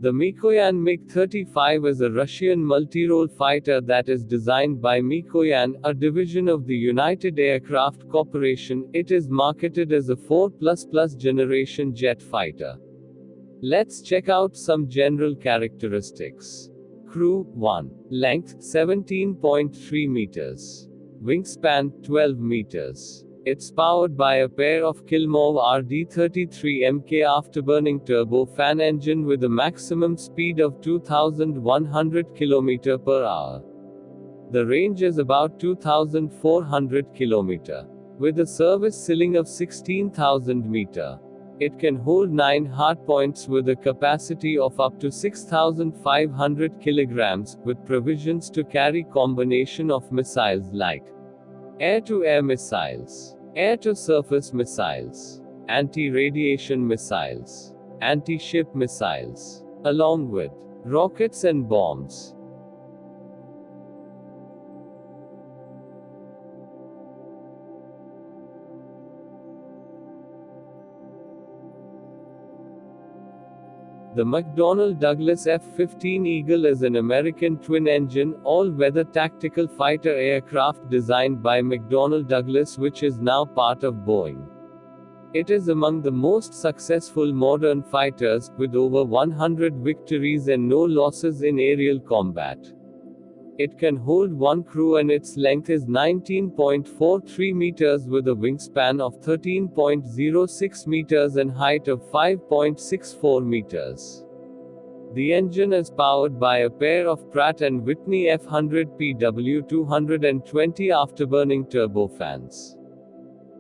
The Mikoyan MiG-35 is a Russian multi-role fighter that is designed by Mikoyan, a division of the United Aircraft Corporation. It is marketed as a 4++ generation jet fighter. Let's check out some general characteristics. Crew: 1. Length: 17.3 meters. Wingspan: 12 meters. It's powered by a pair of Kilmov RD-33 Mk afterburning turbofan engine with a maximum speed of 2,100 km per hour. The range is about 2,400 km. With a service ceiling of 16,000 meter. It can hold 9 hardpoints with a capacity of up to 6,500 kilograms, with provisions to carry combination of missiles like air-to-air missiles, air-to-surface missiles, anti-radiation missiles, anti-ship missiles, along with rockets and bombs. The McDonnell Douglas F15 Eagle is an American twin-engine, all-weather tactical fighter aircraft designed by McDonnell Douglas, which is now part of Boeing. It is among the most successful modern fighters, with over 100 victories and no losses in aerial combat. It can hold one crew and its length is 19.43 meters with a wingspan of 13.06 meters and height of 5.64 meters. The engine is powered by a pair of Pratt & Whitney F100 PW220 afterburning turbofans.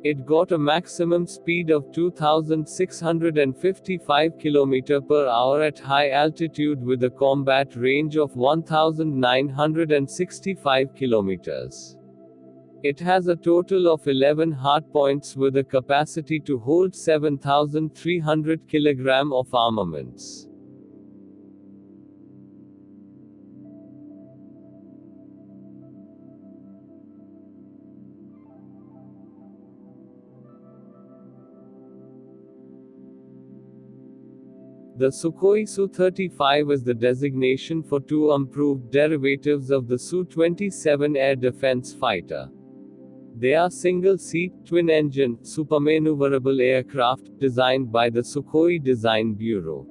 It got a maximum speed of 2,655 km per hour at high altitude with a combat range of 1,965 km. It has a total of 11 hardpoints with a capacity to hold 7,300 kg of armaments. The Sukhoi Su-35 is the designation for two improved derivatives of the Su-27 air defense fighter. They are single-seat, twin-engine, supermaneuverable aircraft, designed by the Sukhoi Design Bureau.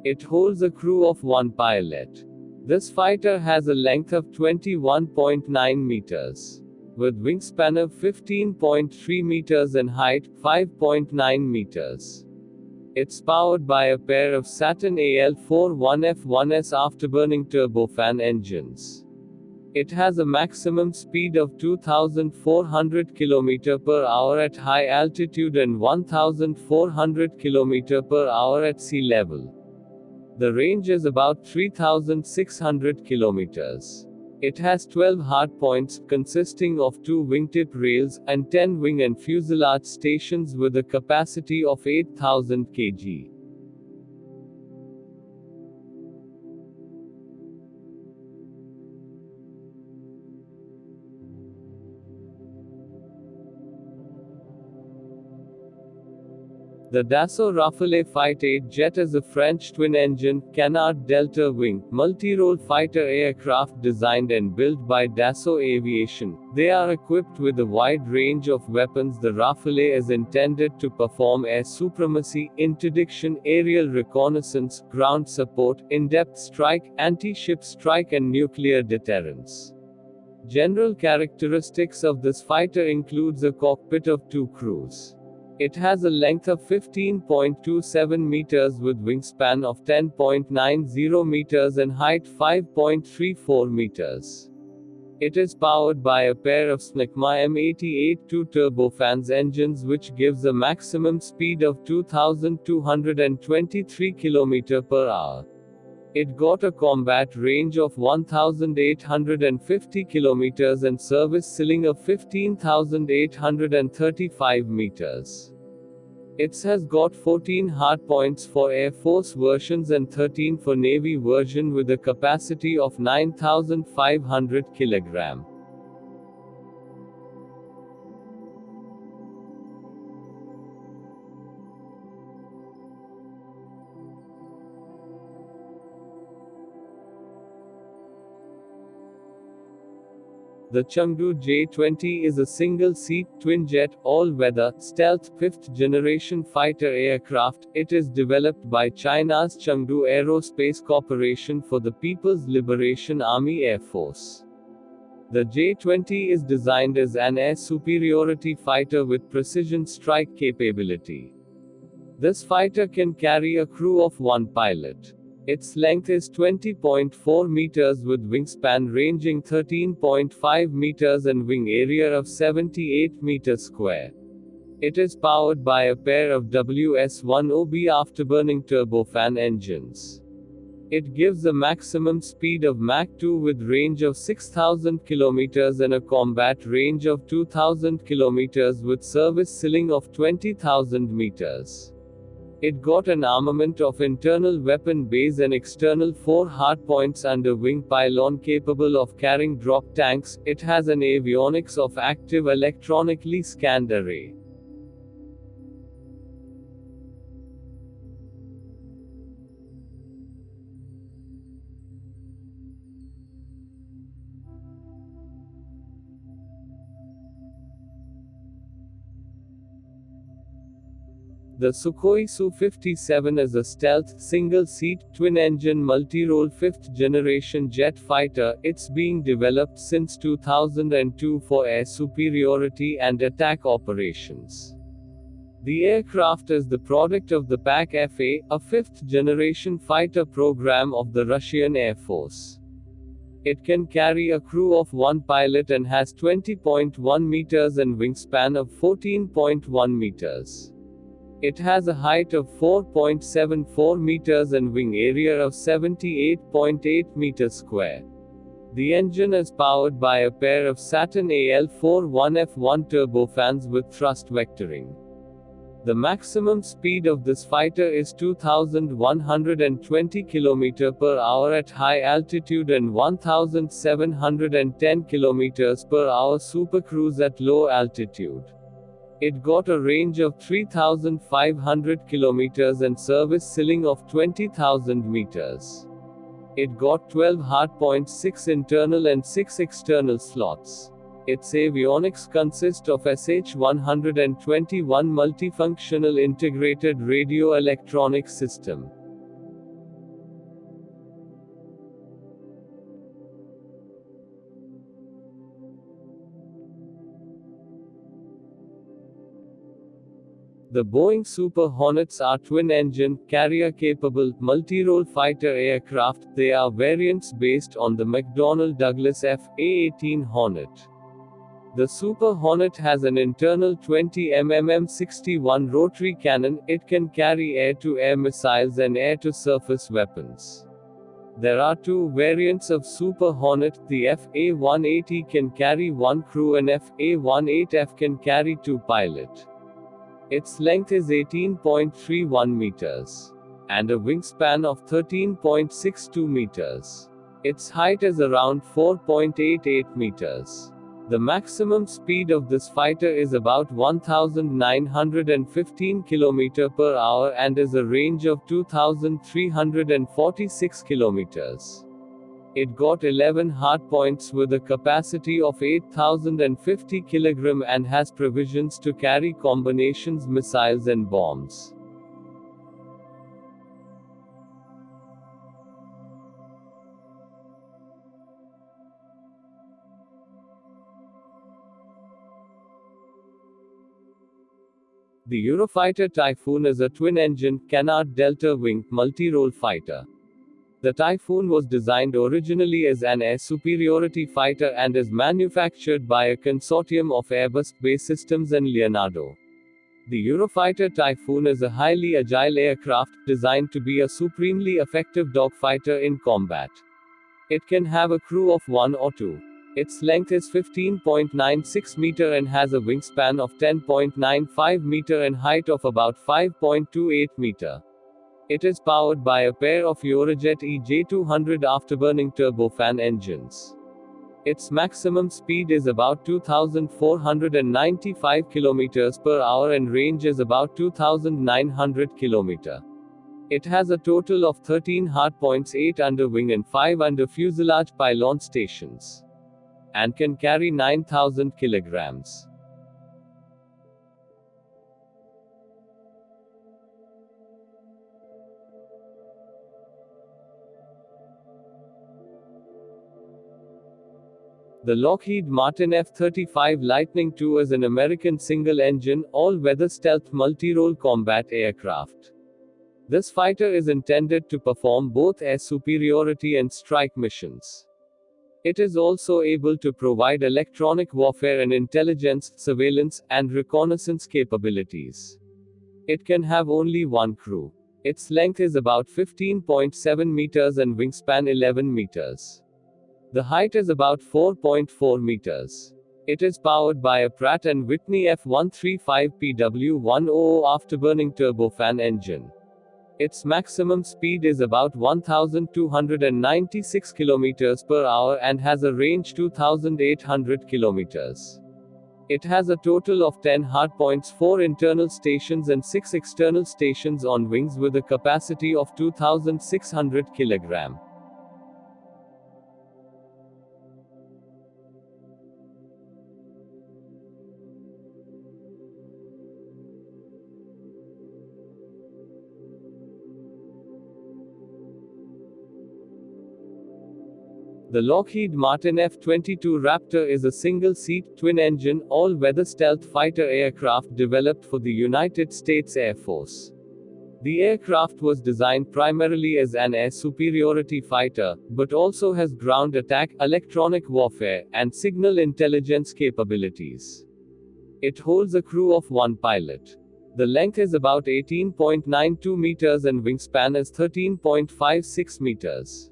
It holds a crew of one pilot. This fighter has a length of 21.9 meters. With wingspan of 15.3 meters and height, 5.9 meters. It's powered by a pair of Saturn AL-41F1S afterburning turbofan engines. It has a maximum speed of 2,400 km per hour at high altitude and 1,400 km per hour at sea level. The range is about 3,600 km. It has 12 hardpoints, consisting of 2 wingtip rails, and 10 wing and fuselage stations with a capacity of 8,000 kg. The Dassault Rafale Fight 8 jet is a French twin-engine, canard delta-wing, multi-role fighter aircraft designed and built by Dassault Aviation. They are equipped with a wide range of weapons. The Rafale is intended to perform air supremacy, interdiction, aerial reconnaissance, ground support, in-depth strike, anti-ship strike and nuclear deterrence. General characteristics of this fighter includes a cockpit of 2 crews. It has a length of 15.27 meters with wingspan of 10.90 meters and height 5.34 meters. It is powered by a pair of SNCMA M88-2 turbofans engines which gives a maximum speed of 2,223 km per hour. It got a combat range of 1,850 km and service ceiling of 15,835 meters. It has got 14 hardpoints for Air Force versions and 13 for Navy version with a capacity of 9,500 kg. The Chengdu J20 is a single-seat, twin-jet, all-weather, stealth, fifth-generation fighter aircraft. It is developed by China's Chengdu Aerospace Corporation for the People's Liberation Army Air Force. The J20 is designed as an air superiority fighter with precision strike capability. This fighter can carry a crew of one pilot. Its length is 20.4 meters with wingspan ranging 13.5 meters and wing area of 78 meters square. It is powered by a pair of WS-10B afterburning turbofan engines. It gives a maximum speed of Mach 2 with range of 6,000 km and a combat range of 2,000 km with service ceiling of 20,000 meters. It got an armament of internal weapon base and external 4 hardpoints under wing pylon capable of carrying drop tanks. It has an avionics of active electronically scanned array. The Sukhoi Su15 is a stealth, single-seat, twin-engine multi-role fifth-generation jet fighter. It's being developed since 2002 for air superiority and attack operations. The aircraft is the product of the PAK-FA, a fifth-generation fighter program of the Russian Air Force. It can carry a crew of one pilot and has 20.1 meters and wingspan of 14.1 meters. It has a height of 4.74 meters and wing area of 78.8 meters square. The engine is powered by a pair of Saturn AL-41F1 turbofans with thrust vectoring. The maximum speed of this fighter is 2,120 km/h at high altitude and 1,710 km/h supercruise at low altitude. It got a range of 3,500 km and service ceiling of 20,000 meters. It got 12 hardpoints, 6 internal and 6 external slots. Its avionics consist of SH-121 multifunctional integrated radio electronic system. The Boeing Super Hornets are twin-engine, carrier-capable, multi-role fighter aircraft. They are variants based on the McDonnell Douglas F/A-18 Hornet. The Super Hornet has an internal 20 mm M61 rotary cannon. It can carry air-to-air missiles and air-to-surface weapons. There are two variants of Super Hornet. The FA-180 can carry one crew and FA-18F can carry two pilots. Its length is 18.31 meters. And a wingspan of 13.62 meters. Its height is around 4.88 meters. The maximum speed of this fighter is about 1,915 km/h and is a range of 2,346 kilometers. It got 11 hardpoints with a capacity of 8,050 kg and has provisions to carry combinations missiles and bombs. The Eurofighter Typhoon is a twin-engine, canard delta-wing, multi-role fighter. The Typhoon was designed originally as an air superiority fighter and is manufactured by a consortium of Airbus, BAE Systems and Leonardo. The Eurofighter Typhoon is a highly agile aircraft, designed to be a supremely effective dogfighter in combat. It can have a crew of one or two. Its length is 15.96 meter and has a wingspan of 10.95 meter and height of about 5.28 meter. It is powered by a pair of Eurojet EJ200 afterburning turbofan engines. Its maximum speed is about 2,495 km/h and range is about 2,900 km. It has a total of 13 hardpoints, 8 under wing and 5 under fuselage pylon stations. and can carry 9,000 kilograms. The Lockheed Martin F-35 Lightning II is an American single-engine, all-weather stealth multi-role combat aircraft. This fighter is intended to perform both air superiority and strike missions. It is also able to provide electronic warfare and intelligence, surveillance, and reconnaissance capabilities. It can have only one crew. Its length is about 15.7 meters and wingspan 11 meters. The height is about 4.4 meters. It is powered by a Pratt & Whitney F135 PW100 afterburning turbofan engine. Its maximum speed is about 1,296 km per hour and has a range 2,800 km. It has a total of 10 hardpoints, 4 internal stations and 6 external stations on wings with a capacity of 2,600 kg. The Lockheed Martin F-22 Raptor is a single-seat, twin-engine, all-weather stealth fighter aircraft developed for the United States Air Force. The aircraft was designed primarily as an air superiority fighter, but also has ground attack, electronic warfare, and signal intelligence capabilities. It holds a crew of 1 pilot. The length is about 18.92 meters and wingspan is 13.56 meters.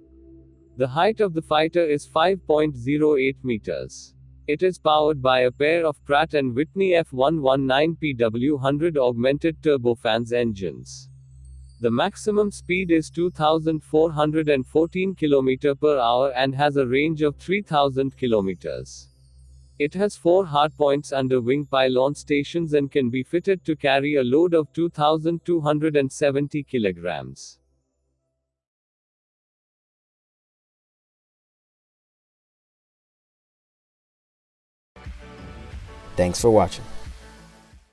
The height of the fighter is 5.08 meters. It is powered by a pair of Pratt & Whitney F119 PW100 augmented turbofans engines. The maximum speed is 2,414 km per hour and has a range of 3,000 km. It has 4 hardpoints under wing pylon stations and can be fitted to carry a load of 2,270 kilograms. Thanks for watching.